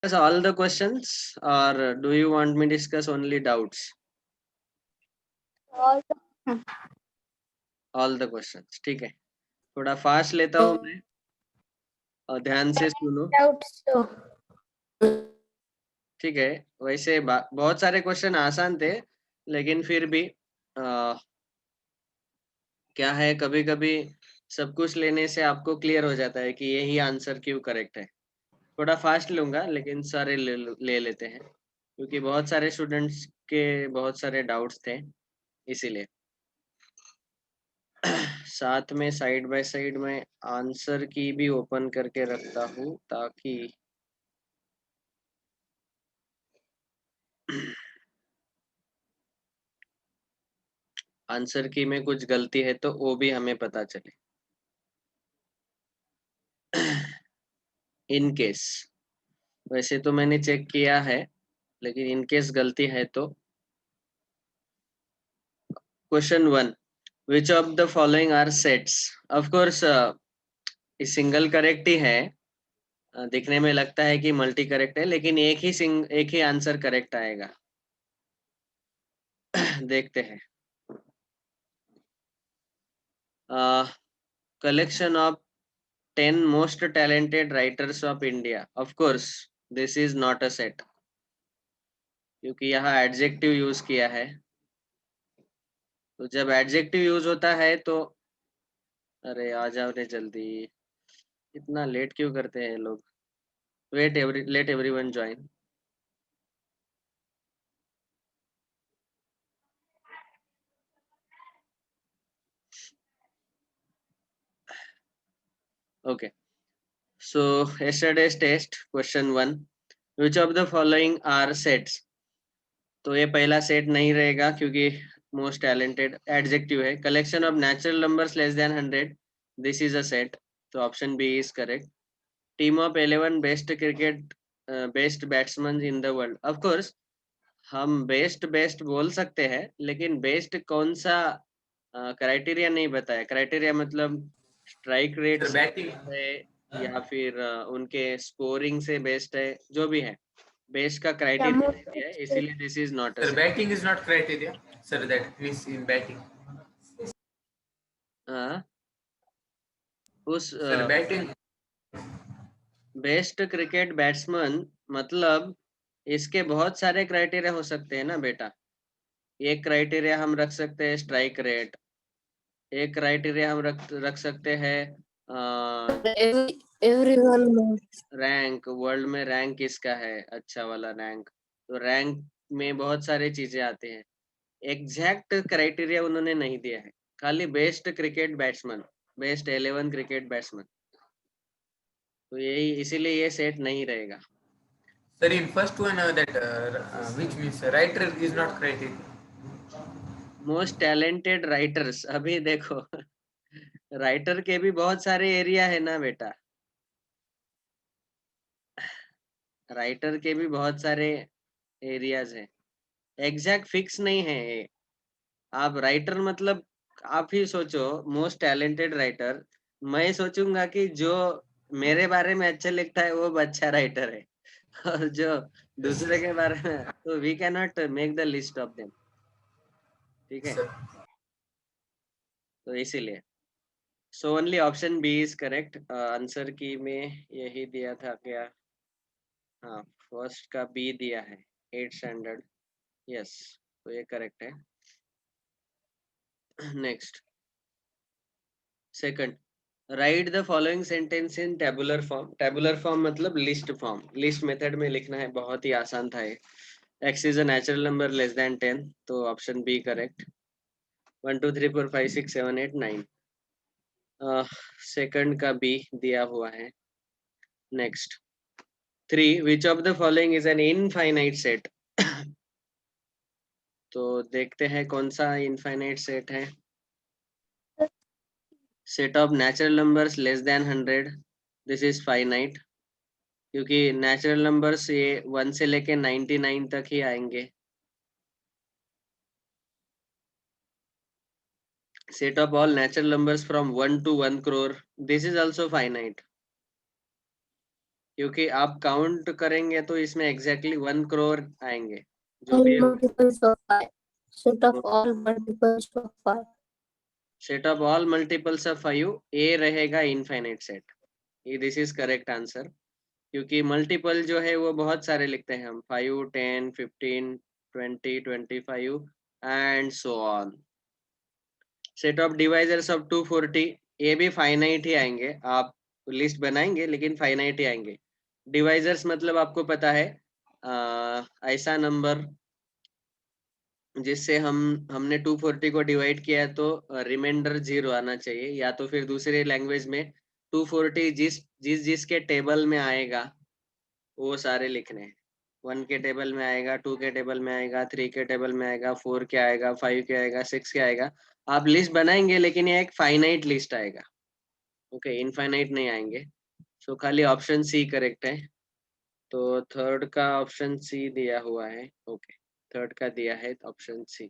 Discuss all the questions or do you want me to discuss only doubts? All All the questions. ठीक है, थोड़ा fast लेता हूँ मैं और ध्यान से सुनो. doubts. ठीक है, वैसे बहुत सारे क्वेश्चन आसान थे, लेकिन फिर भी क्या है, कभी कभी सब कुछ लेने से आपको क्लियर हो जाता है कि यही आंसर क्यों करेक्ट है. थोड़ा फास्ट लूंगा लेकिन सारे ले लेते हैं, क्योंकि बहुत सारे स्टूडेंट्स के बहुत सारे डाउट्स थे, इसीलिए. साथ में साइड बाय साइड में आंसर की भी ओपन करके रखता हूँ, ताकि आंसर की में कुछ गलती है तो वो भी हमें पता चले. इन केस, वैसे तो मैंने चेक किया है, लेकिन इन केस गलती है तो. Question 1, which of the following are sets. Of course single correct ही है. दिखने में लगता है कि मल्टी करेक्ट है, लेकिन एक ही आंसर करेक्ट आएगा. देखते हैं. Collection of 10 most talented writers of India. Of course, this is not a set, क्योंकि यहाँ एडजेक्टिव यूज किया है. तो जब एडजेक्टिव यूज होता है तो, अरे आ जाओ रे जल्दी, इतना लेट क्यों करते हैं लोग. Let everyone join. Okay, so yesterday's test question 1, which of the following are sets. तो ये पहला सेट नहीं रहेगा, क्योंकि मोस्ट टैलेंटेड एडजेक्टिव है. Collection of natural numbers less than 100, this is a set, तो option B is correct. Team of 11 best cricket best batsman in the world. Of course हम best best बोल सकते हैं, लेकिन बेस्ट कौन सा criteria नहीं बताया. क्राइटेरिया मतलब स्ट्राइक रेट सर से बैटिंग बेस्ट है, या फिर उनके स्कोरिंग से बेस्ट है, जो भी है. बेस्ट का क्राइटेरिया नहीं दिया है, इसीलिए this is not a sir set. Batting is not criteria sir that means in batting उस sir batting best cricket batsman मतलब इसके बहुत सारे क्राइटेरिया हो सकते हैं ना बेटा. एक क्राइटेरिया हम रख सकते हैं स्ट्राइक रेट. एक क्राइटेरिया हम रख सकते हैं Everyone knows. रैंक. वर्ल्ड में रैंक किसका है, अच्छा वाला रैंक. तो रैंक में बहुत सारी चीजें आती हैं. एग्जैक्ट क्राइटेरिया उन्होंने नहीं दिया है, खाली best cricket batsman, best 11 cricket batsman. तो यही, इसीलिए ये सेट नहीं रहेगा. Sir in first one that which means writer is not criteria. Most talented writers, अभी देखो राइटर के भी बहुत सारे एरिया है ना बेटा. राइटर के भी बहुत सारे एरियाज हैं, एग्जैक्ट फिक्स नहीं है ये. आप राइटर मतलब आप ही सोचो, मोस्ट टैलेंटेड राइटर. मैं सोचूंगा कि जो मेरे बारे में अच्छा लिखता है वो अच्छा राइटर है, और जो दूसरे के बारे में, तो we can not make the list of them. ठीक है, सर तो इसीलिए so only option B is correct. Answer key में यही दिया था क्या. हाँ, फर्स्ट का बी दिया है, 8 स्टैंडर्ड. यस, तो ये करेक्ट है. Next, second, right the following sentence in tabular form. Tabular form मतलब लिस्ट फॉर्म, लिस्ट मेथड में लिखना है. बहुत ही आसान था ये. X is a natural number less than 10, तो ऑप्शन बी करेक्ट. 1 2 3 4 5 6 7 8 9, सेकंड का बी दिया हुआ है. Next, 3, which of the following is an infinite set. तो देखते हैं कौन सा इनफाइनाइट सेट है. Set of natural numbers less than 100, this is finite, क्योंकि नेचुरल नंबर्स ये 1 से लेके 99 तक ही आएंगे. Set of all natural numbers from 1 to 1 crore, this is also finite. क्योंकि आप काउंट करेंगे तो इसमें एग्जैक्टली 1 करोड़ आएंगे जो All भी multiples of 5. Set of all multiples of 5. Set of all multiples of 5 ए रहेगा इनफाइनाइट सेट। ये दिस इज करेक्ट आंसर, क्योंकि मल्टीपल जो है वो बहुत सारे लिखते हैं हम, 5, 10, 15, 20, 25 and so on. Set of divisors of 240, ये भी फाइनाइट ही आएंगे, आप लिस्ट बनाएंगे लेकिन फाइनाइट ही आएंगे। डिवाइजर्स मतलब आपको पता है ऐसा नंबर जिससे हमने 240 को डिवाइड किया है तो रिमाइंडर 0 आना चाहिए, या तो फिर दूसरे लैंग्वेज में 240 जिसके टेबल में आएगा वो सारे लिखने हैं। 1 के टेबल में आएगा, 2 के टेबल में आएगा, 3 के टेबल में आएगा, 4 के आएगा, 5 के आएगा, 6 के आएगा। आप लिस्ट बनाएंगे लेकिन ये एक फाइनाइट लिस्ट आएगा, ओके, इनफाइनाइट नहीं आएंगे। सो खाली ऑप्शन सी करेक्ट है। तो थर्ड का ऑप्शन सी दिया हुआ है, ओके, थर्ड का दिया है option C.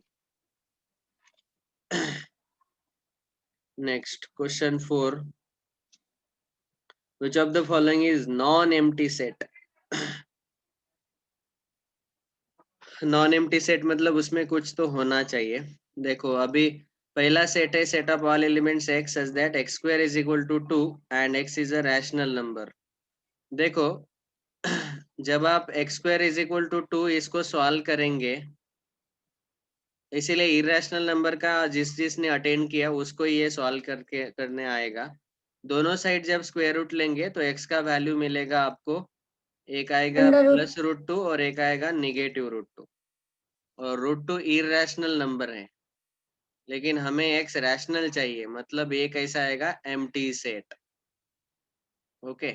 Next question 4, which of the following is non-empty set? Non empty set मतलब उसमें कुछ तो होना चाहिए। देखो अभी पहला सेट है set of all elements x such that x square is equal to 2 and x is a rational number। देखो जब आप x square is equal to 2 इसको सॉल्व करेंगे, इसीलिए इरेशनल नंबर का जिसने अटेंड किया उसको ये सॉल्व करने आएगा। दोनों साइड जब स्क्वायर रूट लेंगे तो x का वैल्यू मिलेगा आपको, एक आएगा Under root. प्लस रूट 2 और एक आएगा निगेटिव रूट 2। और रूट 2 इरेशनल नंबर है लेकिन हमें x रैशनल चाहिए, मतलब ये कैसा आएगा, एम्प्टी सेट। ओके,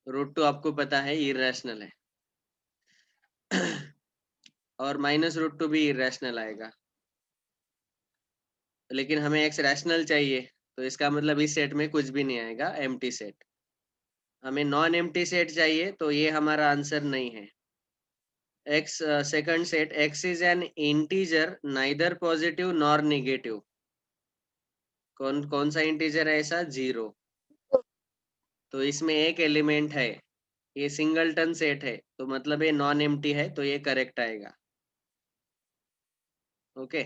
रूट 2 आपको पता है इरेशनल है और माइनस रूट 2 भी इरेशनल आएगा, लेकिन हमें x रैशनल चाहिए तो इसका मतलब इस सेट में कुछ भी नहीं आएगा, एम्प्टी सेट। हमें नॉन एम्प्टी सेट चाहिए तो ये हमारा आंसर नहीं है। x second set, x is an integer neither positive nor negative. कौन कौन सा इंटीजर है ऐसा, 0। तो इसमें एक एलिमेंट है, ये सिंगलटन सेट है तो मतलब ये नॉन एम्प्टी है, तो ये करेक्ट आएगा। Okay,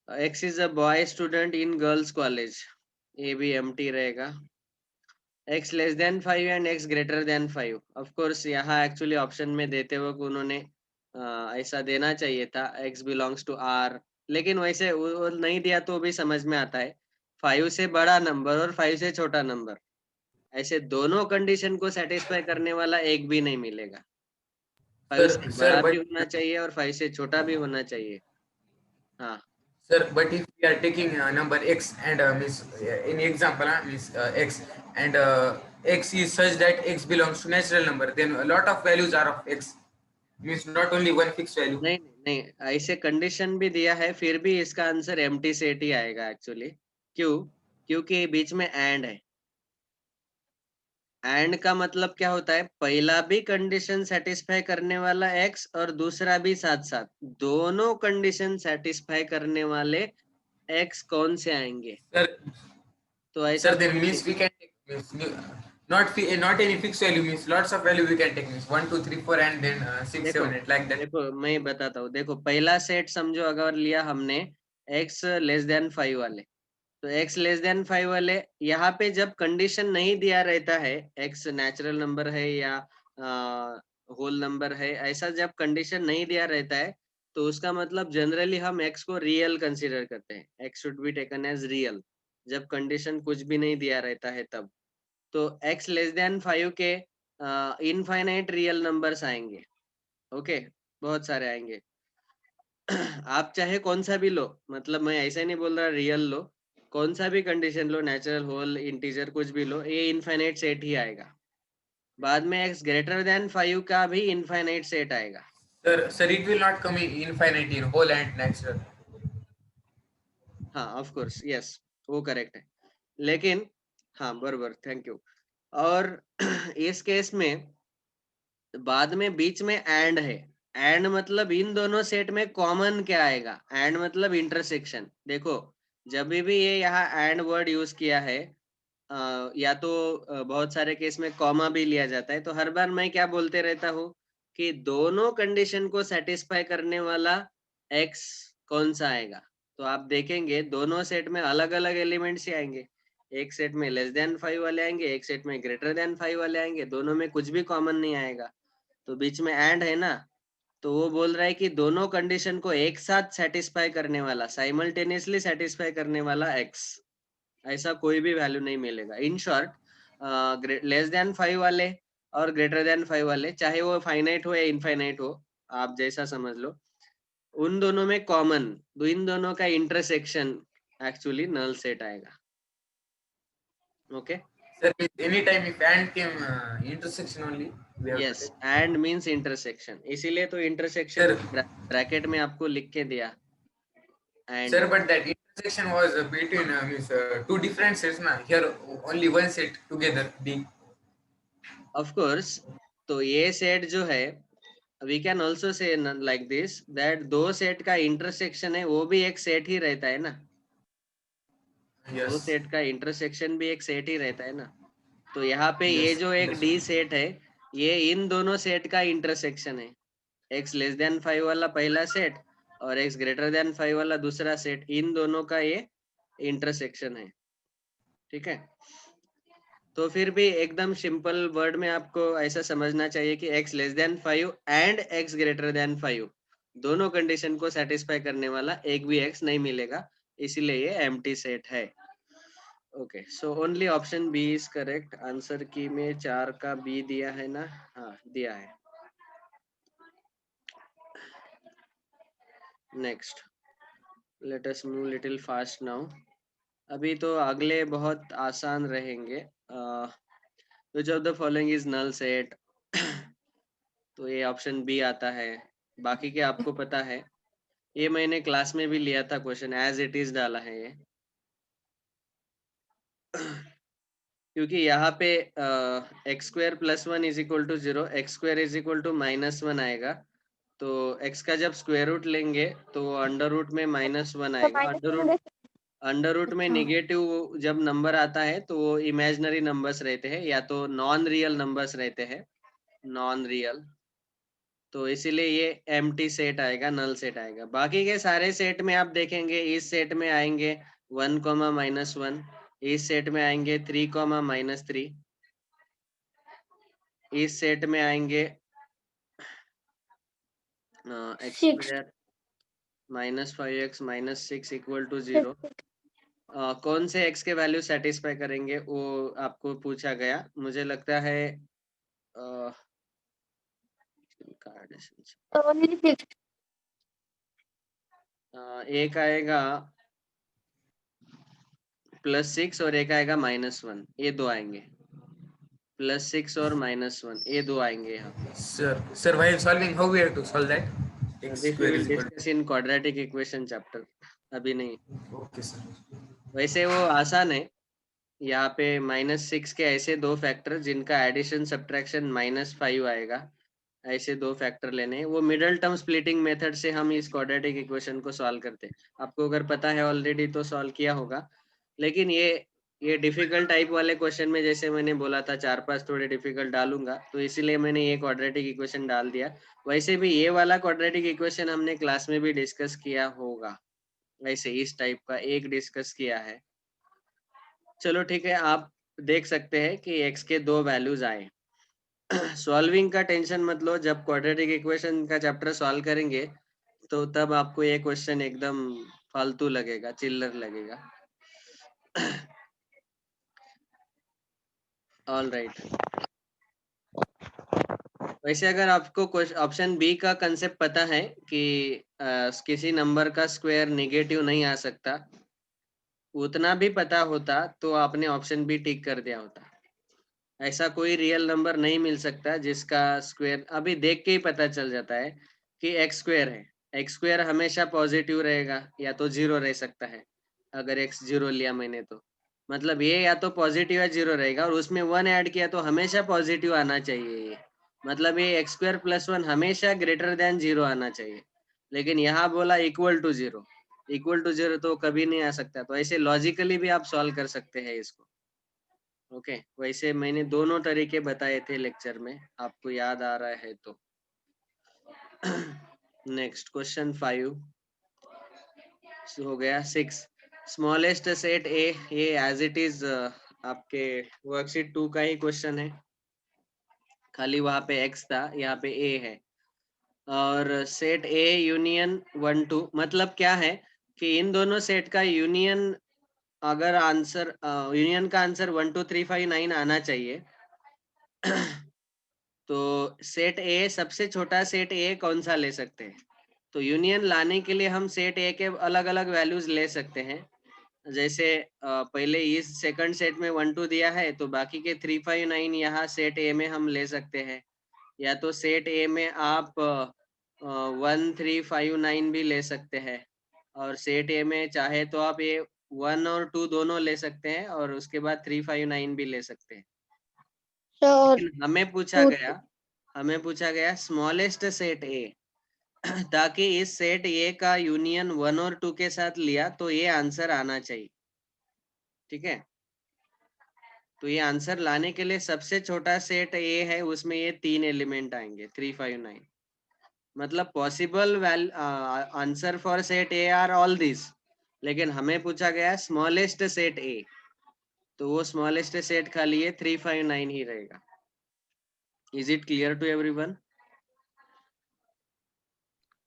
x is a boy student in girls college, ये भी एम्प्टी रहेगा। x less than 5 and x greater than 5, of course यहाँ एक्चुअली ऑप्शन में देते वक्त उन्होंने ऐसा देना चाहिए था, x बिलोंग्स टू r, लेकिन वैसे वो नहीं दिया तो भी समझ में आता है। 5 से बड़ा नंबर और 5 से छोटा नंबर, ऐसे दोनों कंडीशन को सेटिस्फाई करने वाला एक भी नहीं मिलेगा। 5 से Sir, बड़ा भी but होना चाहिए और 5 से छोटा भी होना चाहिए। हाँ, sir, but if we are taking number x and means in example means x and x is such that x belongs to natural number, then a lot of values are of x, means not only one fixed value. नहीं नहीं नहीं, ऐसे condition भी दिया है फिर भी इसका आंसर एम्प्टी सेट ही आएगा एक्चुअली। क्यों? क्योंकि बीच में एंड है। एंड का मतलब क्या होता है, पहला भी कंडीशन सेटिस्फाई करने वाला x और दूसरा भी साथ साथ, दोनों कंडीशन सेटिस्फाई करने वाले x कौन से आएंगे? Sir, तो ऐसा sir, then थोड़ी means we can take means not any fixed value, means lots of value we can take, means 1 2 3 4 and then 6 देखो 7 8 like that. देखो मैं बताता हूँ। देखो पहला सेट समझो अगर लिया हमने x लेस देन 5 वाले, तो x लेस देन 5 वाले यहाँ पे जब कंडीशन नहीं दिया रहता है, x नेचुरल नंबर है या होल नंबर है, ऐसा जब कंडीशन नहीं दिया रहता है तो उसका मतलब जनरली हम x को रियल कंसीडर करते हैं, x should be taken as real जब कंडीशन कुछ भी नहीं दिया रहता है तब। तो x लेस देन 5 के इनफाइनाइट रियल नंबर्स आएंगे, ओके, बहुत सारे आएंगे आप चाहे कौन सा भी लो, मतलब मैं ऐसा नहीं बोल रहा रियल लो, कौन सा भी कंडीशन लो, नेचुरल, होल, इंटीजर, कुछ भी लो, ये इनफाइनाइट सेट ही आएगा। बाद में x ग्रेटर देन 5 का भी इनफाइनाइट सेट आएगा। Sir, it will not come in infinite in whole and natural. हाँ ऑफ कोर्स, यस, वो करेक्ट है, लेकिन हाँ बरोबर, थैंक यू। और इस केस में बाद में बीच में एंड है, एंड मतलब इन दोनों सेट में कॉमन क्या आएगा, एंड मतलब इंटरसेक्शन। देखो जब भी ये यहाँ एंड वर्ड यूज किया है या तो बहुत सारे केस में कॉमा भी लिया जाता है। तो हर बार मैं क्या बोलते रहता हूँ कि दोनों कंडीशन को सेटिस्फाई करने वाला x कौन सा आएगा। तो आप देखेंगे दोनों सेट में अलग अलग एलिमेंट्स ही आएंगे। एक सेट में लेस देन 5 वाले आएंगे, एक सेट में ग्रेटर देन 5 वाले आएंगे, दोनों में कुछ भी कॉमन नहीं आएगा। तो बीच में एंड है ना, तो वो बोल रहा है कि दोनों कंडीशन को एक साथ सेटिस्फाई करने वाला, साइमल्टेनियसली सेटिस्फाई करने वाला x, ऐसा कोई भी वैल्यू नहीं मिलेगा। इन शॉर्ट लेस देन 5 वाले और ग्रेटर देन 5 वाले, चाहे वो फाइनाइट हो या इनफाइनाइट हो, आप जैसा समझ लो, उन दोनों में कॉमन, इन दोनों का इंटरसेक्शन एक्चुअली नल सेट आएगा। Okay, Sir, any time if and came intersection only, we have to yes, take. And means intersection, इसीलिए तो इंटरसेक्शन Sir, ब्रैकेट में आपको लिख के दिया। And sir, but that intersection was between means two different sets, na. Here only one set together being. Of course, तो ये set जो है, we can also say like this that दो सेट का इंटरसेक्शन है वो भी एक सेट ही रहता है ना, दो Yes. सेट का इंटरसेक्शन भी एक सेट ही रहता है ना। तो यहाँ पे ये Yes. जो एक Understood. डी सेट है, ये इन दोनों सेट का इंटरसेक्शन है। x लेस देन 5 वाला पहला सेट और x ग्रेटर देन 5 वाला दूसरा सेट, इन दोनों का ये इंटरसेक्शन है। ठीक है, तो फिर भी एकदम सिंपल वर्ड में आपको ऐसा समझना चाहिए कि x less than 5 and x greater than 5 दोनों कंडीशन को सेटिस्फाई करने वाला एक भी x नहीं मिलेगा, इसीलिए ये एम्प्टी सेट है। Okay, so only option B is correct. Answer key में 4 का बी दिया है ना, हाँ दिया है। Next, let us move little fast now. अभी तो अगले बहुत आसान रहेंगे। Which of the following is null set, तो ये ऑप्शन बी आता है। बाकी के आपको पता है, ये मैंने क्लास में भी लिया था क्वेश्चन, एज इट इज डाला है ये। क्योंकि यहाँ पे x square plus 1 is equal to 0, x square is equal to -1 आएगा। तो x का जब स्क्वायर रूट लेंगे तो अंडर रूट में -1 आएगा। अंडर रूट में नेगेटिव जब नंबर आता है तो वो इमेजिनरी नंबर्स रहते हैं या तो नॉन रियल नंबर्स रहते हैं, नॉन रियल। तो इसीलिए ये एम्प्टी सेट आएगा, नल सेट आएगा। बाकी के सारे सेट में आप देखेंगे, इस सेट में आएंगे 1, -1, इस सेट में आएंगे 3, -3, इस सेट में आएंगे x square -5x -6 equal to 0। कौन से x के वैल्यू सेटिस्फाई करेंगे वो आपको पूछा गया। मुझे लगता है एक आएगा +6 और एक आएगा -1, ये दो आएंगे। +6 और -1 ये दो आएंगे यहाँ पे। Sir, while solving, how we have to solve that? X this we square will is equal discuss in quadratic equation chapter, अभी नहीं। to. Okay, sir. वैसे वो आसान है। यहाँ पे -6 के ऐसे दो फैक्टर जिनका एडिशन सब्ट्रैक्शन -5 आएगा, ऐसे दो फैक्टर लेने हैं। वो मिडल टर्म स्प्लिटिंग मेथड से हम इस क्वाड्रेटिक इक्वेशन को सॉल्व करते हैं। आपको अगर पता है ऑलरेडी तो सॉल्व किया होगा, लेकिन ये डिफिकल्ट टाइप वाले क्वेश्चन में जैसे मैंने बोला था 4-5 थोड़े डिफिकल्ट डालूंगा, तो इसीलिए मैंने ये क्वाड्रेटिक इक्वेशन डाल दिया। वैसे भी ये वाला क्वाड्रेटिक इक्वेशन हमने क्लास में भी डिस्कस किया होगा, वैसे इस टाइप का एक डिस्कस किया है। चलो ठीक है, आप देख सकते हैं कि x के दो वैल्यूज आए। सॉल्विंग का टेंशन मत लो, जब क्वाड्रेटिक इक्वेशन का चैप्टर सॉल्व करेंगे तो तब आपको ये क्वेश्चन एकदम फालतू लगेगा, चिल्लर लगेगा। All right. वैसे अगर आपको ऑप्शन बी का कंसेप्ट पता है कि किसी नंबर का स्क्वायर नेगेटिव नहीं आ सकता, उतना भी पता होता तो आपने ऑप्शन बी टिक कर दिया होता। ऐसा कोई रियल नंबर नहीं मिल सकता जिसका स्क्वायर, अभी देख के ही पता चल जाता है कि एक्स स्क्वायर है। एक्स स्क्वायर हमेशा पॉजिटिव रहेगा या तो 0 रह सकता है। अगर x 0 लिया मैंने तो मतलब ये या तो पॉजिटिव या 0 रहेगा, और उसमें 1 ऐड किया तो हमेशा पॉजिटिव आना चाहिए। ये मतलब ये x स्क्वायर +1 हमेशा ग्रेटर देन 0 आना चाहिए। लेकिन यहाँ बोला इक्वल टू 0, इक्वल टू 0 तो कभी नहीं आ सकता। तो ऐसे लॉजिकली भी आप सॉल्व कर सकते हैं इसको। ओके, वैसे मैंने दोनों तरीके बताए थे लेक्चर में, आपको याद आ रहा है तो। नेक्स्ट क्वेश्चन 5 हो गया। 6 स्मॉलेस्ट सेट ए, ये एज इट इज आपके वर्कशीट 2 का ही क्वेश्चन है, खाली वहां पे x था, यहाँ पे a है। और सेट ए यूनियन 1 2 मतलब क्या है कि इन दोनों सेट का यूनियन, अगर आंसर यूनियन का आंसर 1 2 3 5 9 आना चाहिए। तो सेट ए, सबसे छोटा सेट ए कौन सा ले सकते हैं? तो यूनियन लाने के लिए हम सेट ए के अलग अलग वैल्यूज ले सकते हैं। जैसे पहले इस सेकंड सेट में 1 2 दिया है, तो बाकी के 3 5 9 यहाँ सेट ए में हम ले सकते हैं। या तो सेट ए में आप 1 3 5 9 भी ले सकते हैं, और सेट ए में चाहे तो आप ये 1 और 2 दोनों ले सकते हैं, और उसके बाद 3 5 9 भी ले सकते हैं। Sir, लेकिन हमें पूछा गया स्मॉलेस्ट सेट ए, ताकि इस सेट ए का यूनियन 1 और 2 के साथ लिया तो ये आंसर आना चाहिए। ठीक है, तो ये आंसर लाने के लिए सबसे छोटा सेट ए है, उसमें ये 3 एलिमेंट आएंगे 3 5 9। मतलब possible answer for set A R all this, लेकिन हमें पूछा गया स्मॉलेस्ट सेट ए, तो वो स्मॉलेस्ट सेट खाली है 3 5 9 ही रहेगा। Is it clear to everyone?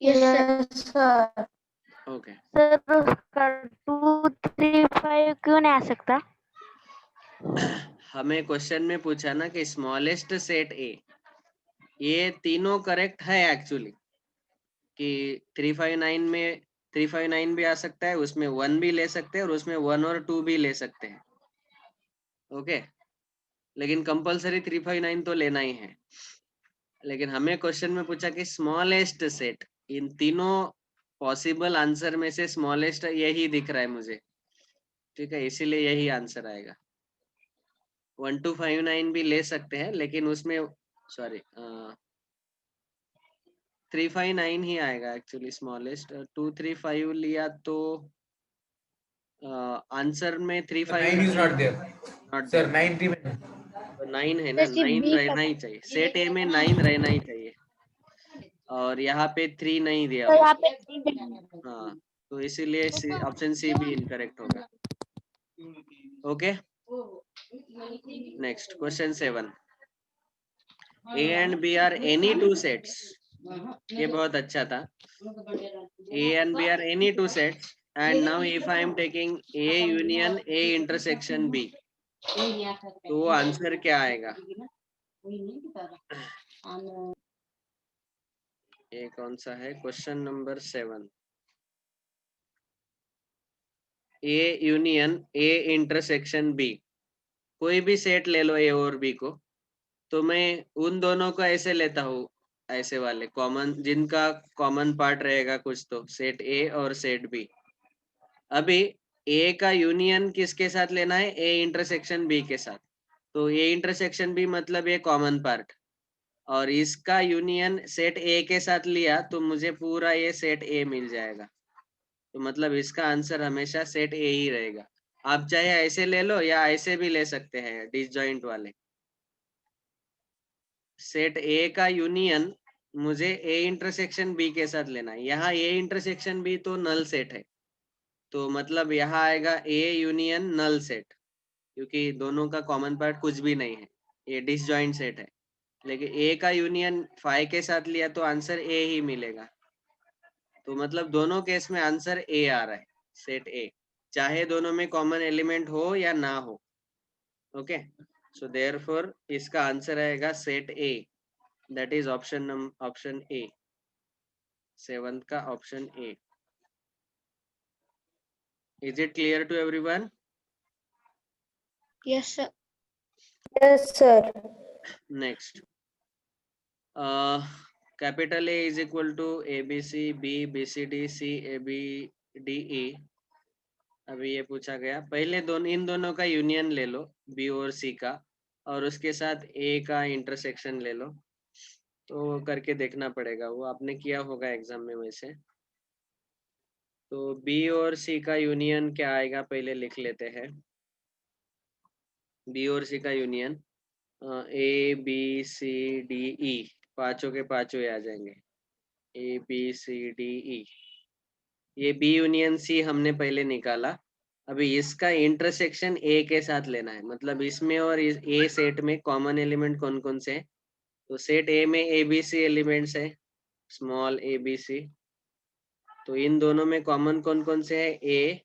yes, sir. Okay, sir उसका 2 3 5 क्यों नहीं आ सकता? हमें क्वेश्चन में पूछा ना कि स्मॉलेस्ट सेट ए, ये तीनों करेक्ट है एक्चुअली, कि 3 5 9 में 3 5 9 भी आ सकता है, उसमें 1 भी ले सकते हैं, और उसमें 1 और 2 भी ले सकते हैं। ओके, लेकिन कंपलसरी 3 5 9 तो लेना ही है। लेकिन हमें क्वेश्चन में पूछा कि स्मॉलेस्ट सेट, इन तीनों पॉसिबल आंसर में से स्मॉलेस्ट यही दिख रहा है मुझे। ठीक है, इसीलिए यही आंसर आएगा। 1 2 5 9 भी ले सकते हैं, लेकिन उसमें सॉरी 3 5 9 ही आएगा एक्चुअली स्मॉलेस्ट। 2 3 5 लिया तो आंसर में 3 So 5 9 is 9 not there. Not Sir, there. 9 remain. तो 9 है ना, जैसे 9 B का रहना ही चाहिए, सेट ए में 9 रहना ही चाहिए। और यहाँ पे 3 नहीं दिया तो हुआ। यहाँ पे 3 हाँ, तो इसीलिए ऑप्शन सी भी इनकरेक्ट होगा। Okay, next question 7 A and B are any two sets, ये बहुत अच्छा था। A and B are any two sets, and now if I am taking A union A intersection B, तो वो answer क्या आएगा? ये कौन सा है? Question number 7। A union A intersection B, कोई भी सेट ले लो A और B को, तो मैं उन दोनों को ऐसे लेता हूँ, ऐसे वाले कॉमन, जिनका कॉमन पार्ट रहेगा कुछ, तो सेट A और सेट B। अभी ए का यूनियन किसके साथ लेना है? ए इंटरसेक्शन बी के साथ। तो ए इंटरसेक्शन बी मतलब ये कॉमन पार्ट, और इसका यूनियन सेट ए के साथ लिया तो मुझे पूरा ये सेट ए मिल जाएगा। तो मतलब इसका आंसर हमेशा सेट ए ही रहेगा। आप चाहे ऐसे ले लो या ऐसे भी ले सकते हैं डिसजॉइंट वाले। सेट ए का यूनियन मुझे ए इंटरसेक्शन बी के साथ लेना है। यहाँ ए इंटरसेक्शन बी तो नल सेट है, तो मतलब यहाँ आएगा ए यूनियन नल सेट, क्योंकि दोनों का कॉमन पार्ट कुछ भी नहीं है, ये डिसजॉइंट सेट है। लेकिन ए का यूनियन 5 के साथ लिया तो आंसर ए ही मिलेगा। तो मतलब दोनों केस में आंसर ए आ रहा है, सेट ए, चाहे दोनों में कॉमन एलिमेंट हो या ना हो। ओके, सो देयरफॉर इसका आंसर आएगा set A, that is option A, 7th का option A. Is it clear to everyone? Yes, sir. Yes, sir. Next, capital A is equal to A B C B B C D C A B D E. अभी ये पूछा गया, पहले दोनों, इन दोनों का union ले लो बी और सी का, और उसके साथ ए का इंटरसेक्शन ले लो। तो करके देखना पड़ेगा, वो आपने किया होगा एग्जाम में वैसे। तो बी और सी का यूनियन क्या आएगा पहले लिख लेते हैं। बी और सी का union A B C D E, पांचों के पांचों आ जाएंगे, ए बी सी डी ई। ये बी यूनियन सी हमने पहले निकाला, अभी इसका इंटरसेक्शन ए के साथ लेना है, मतलब इसमें और इस ए सेट में कॉमन एलिमेंट कौन कौन से हैं? तो सेट ए में ए बी सी एलिमेंट्स है, स्मॉल ए बी सी, तो इन दोनों में कॉमन कौन कौन से है? A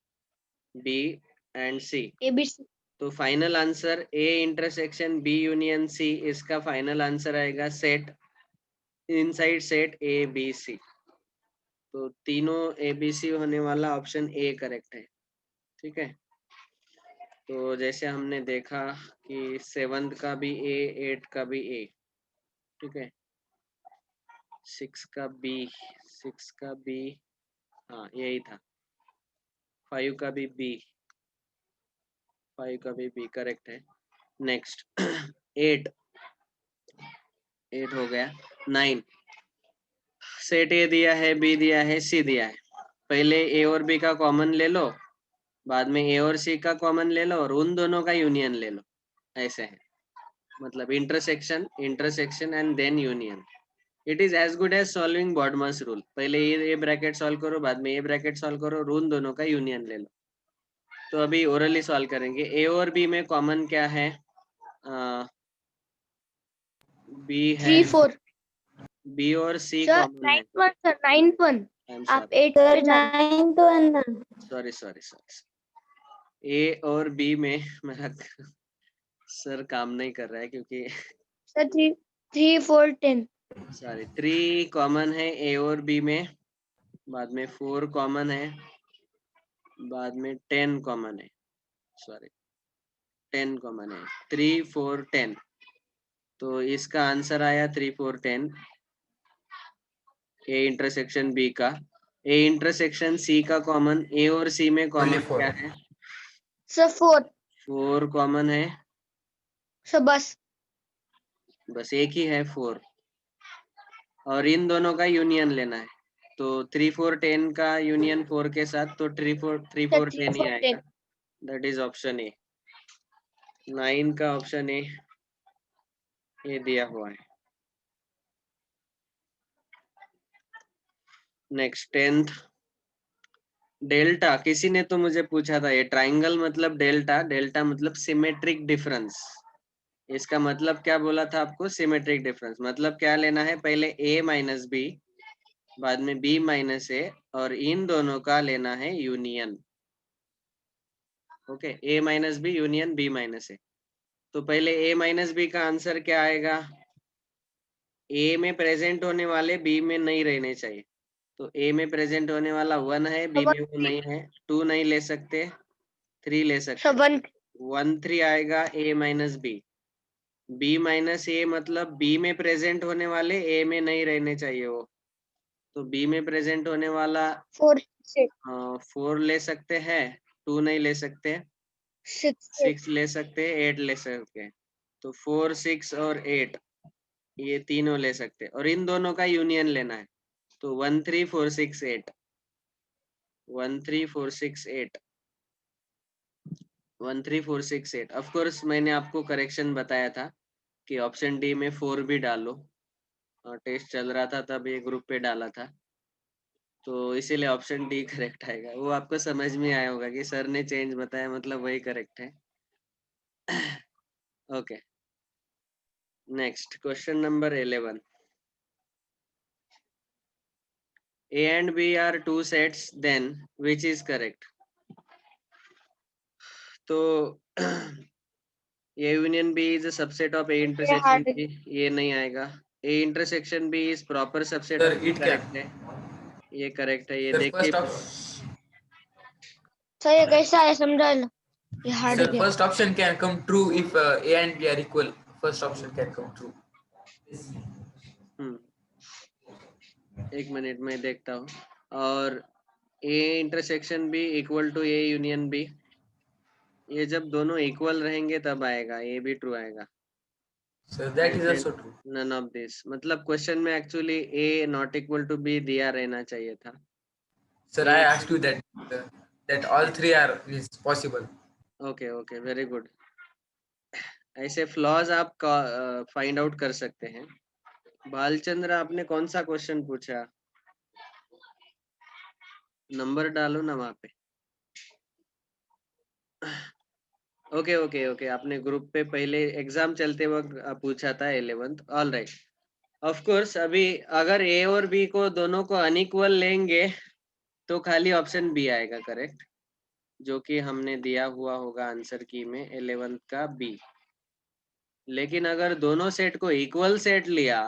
B and C. ABC. तो final answer A intersection B union C, इसका फाइनल आंसर आएगा set inside set A B C. तो तीनों ए बी सी होने वाला ऑप्शन ए करेक्ट है, ठीक है। तो जैसे हमने देखा कि 7th का भी ए, 8 का भी ए, ठीक है, 6 का बी, 6 का बी, हाँ यही था, 5 का भी बी, 5 का भी बी करेक्ट है। नेक्स्ट 8 हो गया। 9 सेट ए दिया है, बी दिया है, सी दिया है, पहले ए और बी का कॉमन ले लो, बाद में ए और सी का कॉमन ले लो और उन दोनों का यूनियन ले लो, ऐसे है, मतलब intersection and then union. It is as good as solving BODMAS rule, पहले ये ब्रैकेट सॉल्व करो, बाद में ये ब्रैकेट सॉल्व करो और उन दोनों का यूनियन ले लो। तो अभी ओरली सॉल्व करेंगे। ए और बी में कॉमन क्या है? बी है, 3, 4. बी और सी Sir, कॉमन है। 9th one, sir, 9th one. I am आप 8 Sir, पे जाए. 9th one. Sorry sorry sorry, A और बी में मेरा सर काम नहीं कर रहा है क्योंकि Sir, 3, 4, 10. सॉरी, 3 कॉमन है ए और बी में, बाद में 4 कॉमन है, बाद में 10 कॉमन है, सॉरी 10 कॉमन है, 3 4 10। तो इसका आंसर आया 3 4 10, ए इंटरसेक्शन बी का। ए इंटरसेक्शन सी का कॉमन, ए और सी में कॉमन Only 4. क्या है? Sir, 4. 4 कॉमन है, Sir, बस एक ही है 4, और इन दोनों का यूनियन लेना है। तो 3 4 10 का यूनियन 4 के साथ, तो 3 4 10 ही आएगा, दैट इज ऑप्शन ए। 9 का ऑप्शन ए ये दिया हुआ है। नेक्स्ट 10th, डेल्टा, किसी ने तो मुझे पूछा था, ये ट्राइंगल मतलब डेल्टा, डेल्टा मतलब सिमेट्रिक डिफरेंस, इसका मतलब क्या बोला था आपको? सिमेट्रिक डिफरेंस मतलब क्या लेना है? पहले a माइनस बी, बाद में b माइनस ए, और इन दोनों का लेना है union. Okay, a minus B union b minus A. तो पहले a माइनस बी का आंसर क्या आएगा? a में प्रेजेंट होने वाले b में नहीं रहने चाहिए, तो a में प्रेजेंट होने वाला 1 है, b में वो नहीं है, 2 नहीं ले सकते, 3 ले सकते, 1 3 आएगा a minus B. b minus A मतलब b में प्रेजेंट होने वाले a में नहीं रहने चाहिए वो, तो b में प्रेजेंट होने वाला 4, 6. 4 ले सकते हैं, 2 नहीं ले सकते, 6 ले सकते, 8 ले सकते, तो 4 6 और 8 ये तीनों ले सकते, और इन दोनों का यूनियन लेना है। तो 1 3 4 6 8, 1 3 4 6 8, 1 3 4 6 8। ऑफ कोर्स मैंने आपको करेक्शन बताया था कि ऑप्शन डी में 4 भी डालो, टेस्ट चल रहा था तब ये ग्रुप पे डाला था, तो इसीलिए ऑप्शन डी करेक्ट आएगा। वो आपको समझ में आया होगा कि सर ने चेंज बताया मतलब वही करेक्ट है। Okay, next question number 11। A and B are two sets, then which is correct? तो A union B is a subset of A intersection B, ये नहीं आएगा। A intersection B is proper subset Sir, of B, it correct can. है, ये correct है, ये Sir, देख के सर ये कैसा है समझा लो, ये हार्ड Sir, है। first option can come true if A and B are equal. First option can come true. एक मिनट में देखता हूँ। और A intersection B equal to A union B, ये जब दोनों इक्वल रहेंगे तब आएगा, ये भी ट्रू आएगा। So that is also true. None of this, मतलब क्वेश्चन में actually A not equal to B दिया रहना चाहिए था। Sir, I asked you that that all three are is possible. Okay okay, very good. ऐसे flaws आप find out कर सकते हैं। बालचंद्र, आपने कौन सा क्वेश्चन पूछा? नंबर डालो ना वहाँ पे। ओके ओके ओके, आपने ग्रुप पे पहले एग्जाम चलते वक्त पूछा था 11th। All right, of course अभी अगर ए और बी को दोनों को अनइक्वल लेंगे तो खाली ऑप्शन बी आएगा करेक्ट, जो कि हमने दिया हुआ होगा आंसर की में 11th का बी। लेकिन अगर दोनों सेट को इक्वल सेट लिया,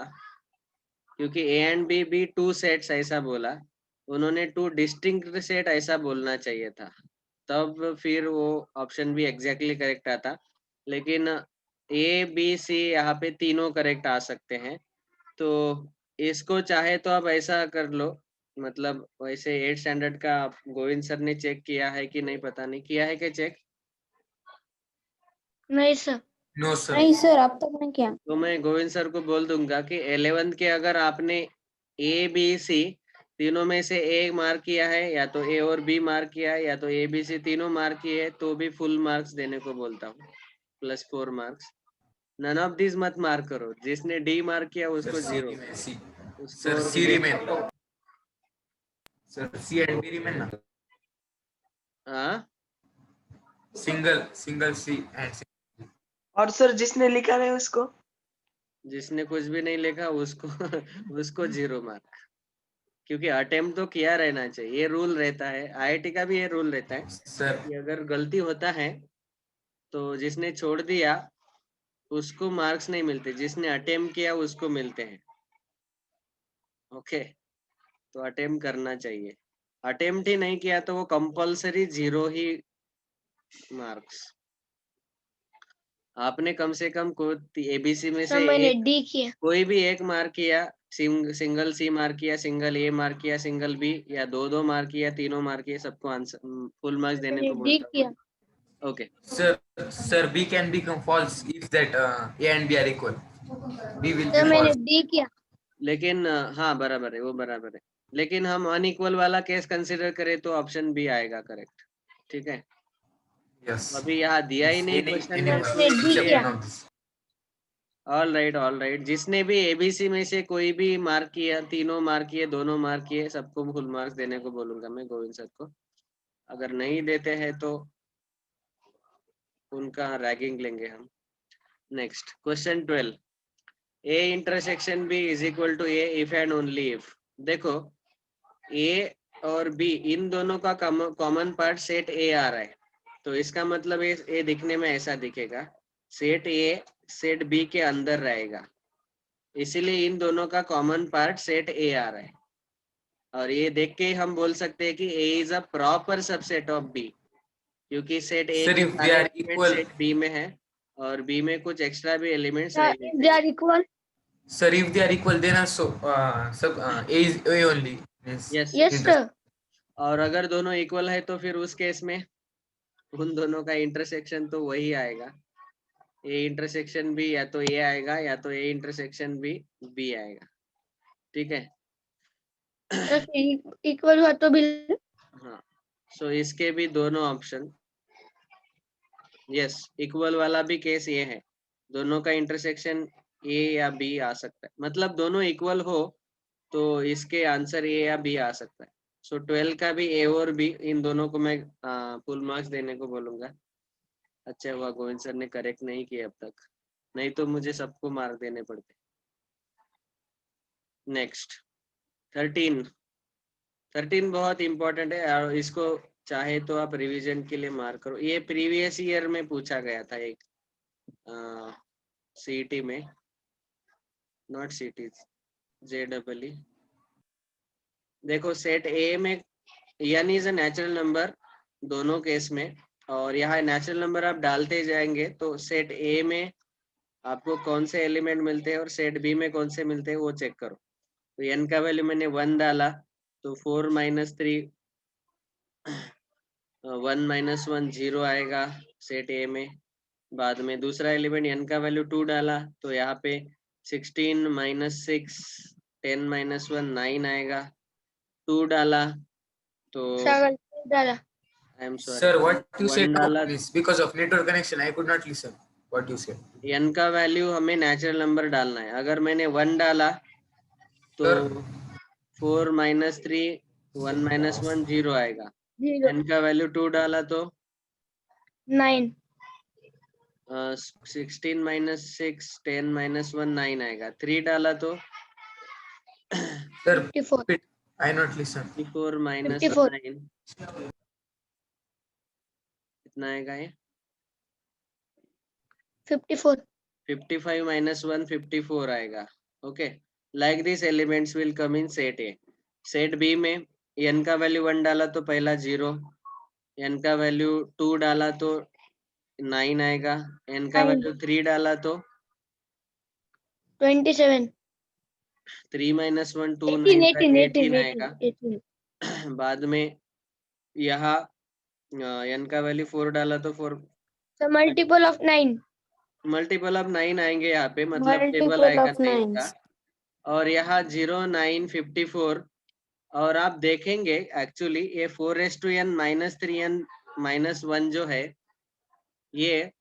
क्योंकि ए एंड बी भी टू सेट्स ऐसा बोला, उन्होंने टू डिस्टिंक्ट सेट ऐसा बोलना चाहिए था, तब फिर वो ऑप्शन भी एग्जैक्टली करेक्ट आता। लेकिन ए बी सी यहाँ पे तीनों करेक्ट आ सकते हैं, तो इसको चाहे तो आप ऐसा कर लो, मतलब वैसे 8 स्टैंडर्ड का गोविंद सर ने चेक किया है कि नहीं पता नहीं, किया है क्या चेक? नहीं सर। No sir. नहीं सर, अब तक नहीं किया। तो मैं गोविंद सर को बोल दूंगा कि 11th के अगर आपने ए बी सी तीनों में से ए मार्क किया है, या तो ए और बी मार्क किया है, या तो ए बी सी तीनों मार्क किए है, तो भी फुल मार्क्स देने को बोलता हूँ, +4 मार्क्स। नन ऑफ दिस मत मार्क करो, जिसने डी मार्क किया उसको सर 0, सी उसको सर और C B। Remain sir C and B remain ना हाँ, सिंगल सी एंड और सर जिसने लिखा है उसको? जिसने कुछ भी नहीं लिखा उसको उसको 0 मार्क, क्योंकि अटेम्प्ट तो किया रहना चाहिए, ये रूल रहता है, आईआईटी का भी ये रूल रहता है सर कि अगर गलती होता है तो जिसने छोड़ दिया उसको मार्क्स नहीं मिलते, जिसने अटेम्प्ट किया उसको मिलते हैं। ओके, तो अटेम्प्ट करना चाहिए, अटेम्प्ट ही नहीं किया तो वो कंपलसरी 0 ही मार्क्स। आपने कम से कम एबीसी में सर से मैंने एक डी किया। कोई भी एक मार्क किया, सिंगल सी मार्क किया, सिंगल ए मार्क किया, सिंगल बी, या दो मार्क किया, तीनों मार्क किया, सबको आंसर फुल मार्क्स देने मैंने को डी बोलता किया। हूँ। Okay, sir B can become false if that A and B are equal. B will sir be मैंने false. डी किया। लेकिन हाँ बराबर है, वो बराबर है, लेकिन हम अनइक्वल वाला केस कंसिडर करें तो ऑप्शन बी आएगा करेक्ट। ठीक है, Yes. अभी यहाँ दिया ही नहीं क्वेश्चन Any में, mark तो मैंने डी except इसलिए किया। none of this. All right, जिसने भी एबीसी में से कोई भी मार्क किया, तीनों मार्क किए, दोनों मार्क किए, सबको फुल मार्क्स देने को बोलूंगा मैं गोविंद सर को। अगर नहीं देते हैं तो उनका रैगिंग लेंगे हम। Next question 12, A intersection B is equal to A if and only if. देखो, ए और बी इन दोनों का कॉमन पार्ट सेट ए आ रहा है, तो इसका मतलब ए दिखने में ऐसा दिखेगा, सेट ए सेट बी के अंदर रहेगा, इसीलिए इन दोनों का कॉमन पार्ट सेट ए आ रहा है। और ये देख के हम बोल सकते हैं कि A is a proper subset of B, क्योंकि सेट ए Sir, के if they सारे are element equal, set B में है, और बी में कुछ एक्स्ट्रा भी एलिमेंट्स सर रहने if they are equal. sir, if they are equal, then also A is A only. Means yes, yes sir. और अगर दोनों इक्वल है तो फिर उस केस में उन दोनों का इंटरसेक्शन तो वही आएगा, ए इंटरसेक्शन बी या तो ए आएगा, या तो ए इंटरसेक्शन बी आएगा। ठीक है, सर इक्वल हुआ तो भी। हाँ, सो इसके भी दोनों ऑप्शन, यस, इक्वल वाला भी केस ये है, दोनों का इंटरसेक्शन ए या बी आ सकता है, मतलब दोनों इक्वल हो तो इसके आंसर ए या बी आ सकता है। सो 12 का भी ए और बी, इन दोनों को मैं फुल मार्क्स देने को बोलूंगा। अच्छा हुआ गोविंद सर ने करेक्ट नहीं किया अब तक, नहीं तो मुझे सबको मार्क देने पड़ते। नेक्स्ट 13 बहुत इंपॉर्टेंट है, और इसको चाहे तो आप रिवीजन के लिए मार्क करो, ये प्रीवियस ईयर में पूछा गया था एक सीईटी में, नॉट सीईटी, जेडब्ल्यू। देखो, सेट ए में n is a natural number दोनों केस में, और यहाँ नेचुरल नंबर आप डालते जाएंगे तो सेट ए में आपको कौन से एलिमेंट मिलते हैं और सेट बी में कौन से मिलते हैं वो चेक करो। तो n का वैल्यू मैंने 1 डाला, तो 4 - 3 1 - 1 0 आएगा सेट ए में। बाद में दूसरा एलिमेंट n का वैल्यू 2 डाला, तो यहाँ पे 16 - 6 10 - 1 9 आएगा। 2 डाला तो सर डाला। I am sorry, sir, what you 1 said now डाला, is because of network connection. I could not listen. what you said. n का वैल्यू हमें नेचुरल नंबर डालना है. अगर मैंने 1 डाला तो Sir, 4 minus 3 1 minus 1 0 आएगा. 0, n का वैल्यू 2 डाला तो 9, 16 minus 6 10 minus 1 9 आएगा. 3 डाला तो sir, 54, repeat. I not listen. 54 minus 54. 9 कितना आएगा ये? 54, 55 minus 1 54 आएगा. Okay, like this elements will come in set A. Set B में n का वैल्यू 1 डाला तो पहला 0, n का वैल्यू 2 डाला तो 9 आएगा, n का 9. वैल्यू 3 डाला तो 27, 3 minus 1 2 18, 9 18, 18 18, आएगा. 18. बाद में यहाँ n का वैल्यू 4 डाला तो 4 So multiple of 9. Multiple of 9 आएंगे यहाँ पे, मतलब टेबल Multiple आएगा of 9 9. का. और यहाँ 0 9 54. और आप देखेंगे एक्चुअली ये 4n minus 3n minus 1 जो है ये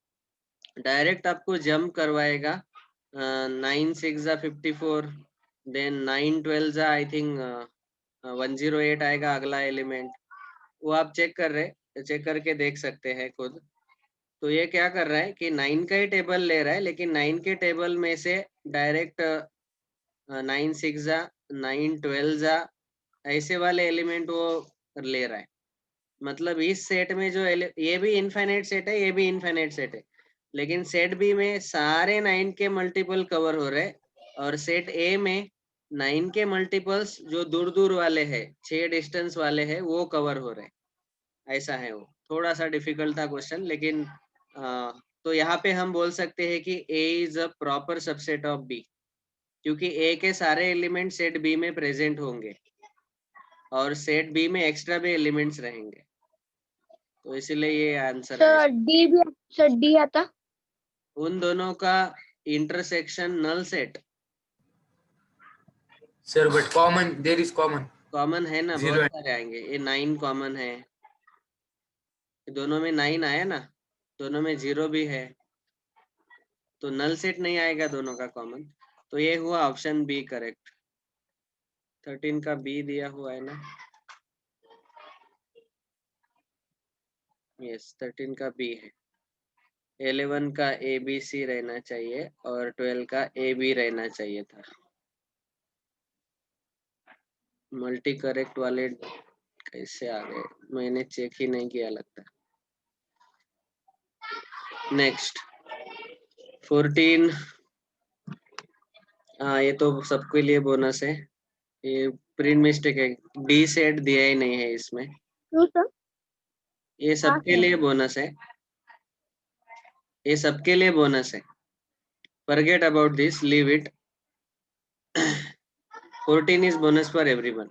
डायरेक्ट आपको जंप करवाएगा. 9 6 54, देन 9 12 आई थिंक 108 आएगा अगला एलिमेंट. वो आप चेक करके देख सकते हैं खुद. तो ये क्या कर रहा है कि 9 का ही टेबल ले रहा है, लेकिन 9 के टेबल में से डायरेक्ट 9 6 9 12 ऐसे वाले एलिमेंट वो ले रहा है. मतलब इस सेट में जो ये भी इनफाइनाइट सेट है, ये भी इनफाइनाइट सेट है, लेकिन सेट बी में सारे 9 के मल्टीपल कवर हो रहे, और सेट ए में 9 के मल्टीपल्स जो दूर दूर वाले हैं, 6 डिस्टेंस वाले हैं, वो कवर हो रहे. ऐसा है. वो थोड़ा सा डिफिकल्ट था क्वेश्चन, लेकिन तो यहाँ पे हम बोल सकते हैं कि A is a proper subset of B, क्योंकि A के सारे एलिमेंट सेट B में प्रेजेंट होंगे और सेट B में एक्स्ट्रा भी एलिमेंट्स रहेंगे. तो इसीलिए ये आंसर है. So D भी, so D आता. उन दोनों का intersection null set Sir, but common, there is common. Common है ना, 0 बहुत and सारे आएंगे. ये 9 कॉमन है, दोनों में 9 आया ना, दोनों में 0 भी है, तो नल सेट नहीं आएगा दोनों का कॉमन. तो ये हुआ ऑप्शन बी करेक्ट. 13 का बी दिया हुआ है ना. यस, 13 का बी है. 11 का ए बी सी रहना चाहिए और 12 का ए बी रहना चाहिए था. मल्टी करेक्ट वाले कैसे आ गए, मैंने चेक ही नहीं किया लगता. नेक्स्ट 14. हाँ, ये तो सबके लिए बोनस है. ये प्रिंट मिस्टेक है, डी सेट दिया ही नहीं है इसमें. True, sir. ये सबके sir. लिए बोनस है, ये सबके लिए बोनस है. Forget about this, leave it. 14 is bonus for everyone.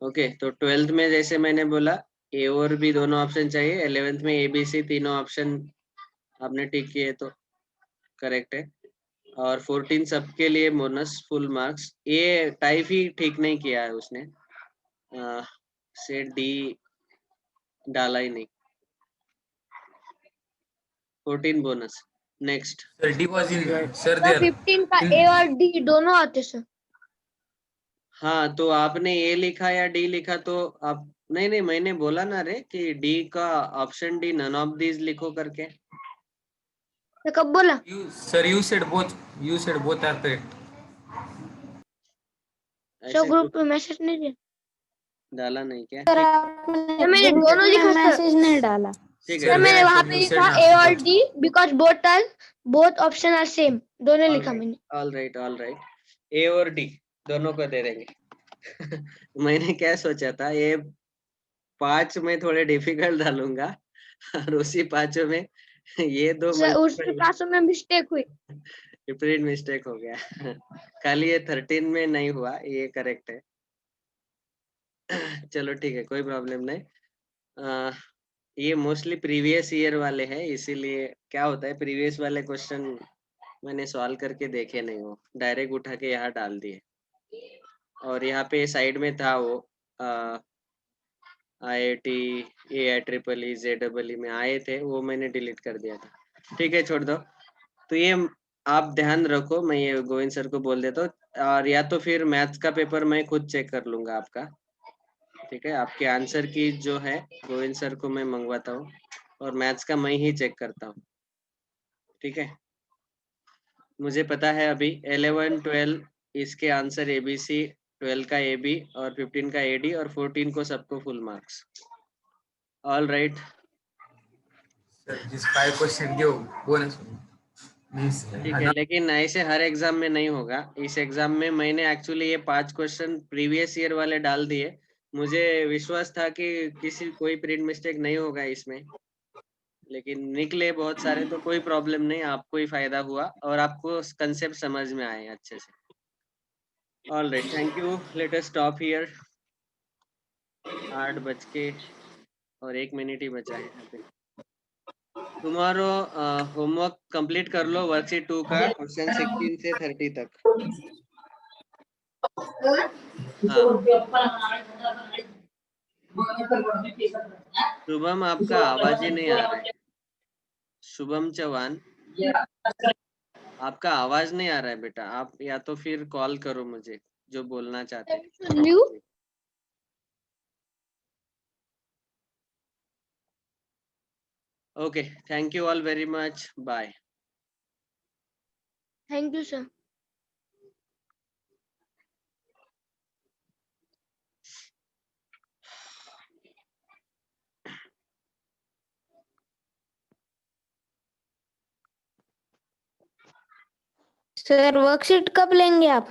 Okay, तो 12th में जैसे मैंने बोला ए और बी दोनों ऑप्शन चाहिए. 11th में ए बी सी तीनों ऑप्शन आपने टिक किए तो करेक्ट है. और 14 सबके लिए बोनस फुल मार्क्स. ये टाइप ही ठीक नहीं किया है उसने, सेट डी डाला ही नहीं. 14 bonus. Next. sir, D was in, sir, So there. 15 का In, A और D दोनों आते सर. हाँ, तो आपने ए लिखा या डी लिखा तो आप नहीं, मैंने बोला ना रे कि डी का option D none of these लिखो करके. तो कब बोला? sir, you said both. You said both are correct. So ऐसे ग्रुप पे मैसेज नहीं दिया. डाला नहीं क्या? तो मैंने दोनों लिखा सर. मैसेज नहीं डाला. ठीक Sir, है. तो मैंने when I वहाँ told पे you said लिखा ना, A और D because both option are same. दोनों लिखा मैंने. All right. ए और डी दोनों को दे देंगे. मैंने क्या सोचा था, ये 5 में थोड़े डिफिकल्ट डालूंगा और उसी 5 में ये दो सर उसके क्लासों में मिस्टेक हुई. प्रिंट मिस्टेक हो गया. खाली ये 13 में नहीं हुआ, ये करेक्ट है. चलो ठीक है, कोई प्रॉब्लम नहीं. ये मोस्टली प्रीवियस ईयर वाले हैं, इसीलिए क्या होता है प्रीवियस वाले क्वेश्चन मैंने सॉल्व करके देखे नहीं, हो डायरेक्ट उठा के यहाँ डाल दिए. और यहाँ पे साइड में था वो IIT AIEEE JEE में आए थे, वो मैंने डिलीट कर दिया था. ठीक है, छोड़ दो। तो ये आप ध्यान रखो, मैं ये गोविंद सर को बोल देता हूँ, और या तो फिर मैथ्स का पेपर मैं खुद चेक कर लूंगा आपका। ठीक है, आपके आंसर की जो है गोविंद सर को मैं मंगवाता हूँ, और मैथ्स का मैं ही चेक करता हूँ। ठीक है, मुझे पता है अभी 11 12 इसके आंसर एबीसी, 12 का एबी और 15 का एडी और 14 को सबको full marks. All right, Sir, this 5 question give bonus means ठीक है, लेकिन ऐसे हर एग्जाम में नहीं होगा। इस एग्जाम में मैंने एक्चुअली ये 5 क्वेश्चन प्रीवियस ईयर वाले डाल दिए। मुझे विश्वास था कि किसी कोई प्रिंट मिस्टेक नहीं होगा इसमें, लेकिन निकले बहुत सारे, तो कोई प्रॉब्लम नहीं, आपको ही फायदा हुआ और आपको कंसेप्ट समझ में आए अच्छे से। All right, thank you, let us stop here. 8:01 ही बचा है अभी। तुम्हारो होमवर्क कंप्लीट कर लो, वर्कशीट 2 का क्वेश्चन 16 से 30 तक। हाँ, शुभम आपका आवाज ही नहीं आ रहा है। शुभम चौहान, आपका आवाज नहीं आ रहा है बेटा। आप या तो फिर कॉल करो मुझे, जो बोलना चाहते हैं। You? Okay, thank you all very much, bye. Thank you, sir. Sir worksheet कब लेंगे आप?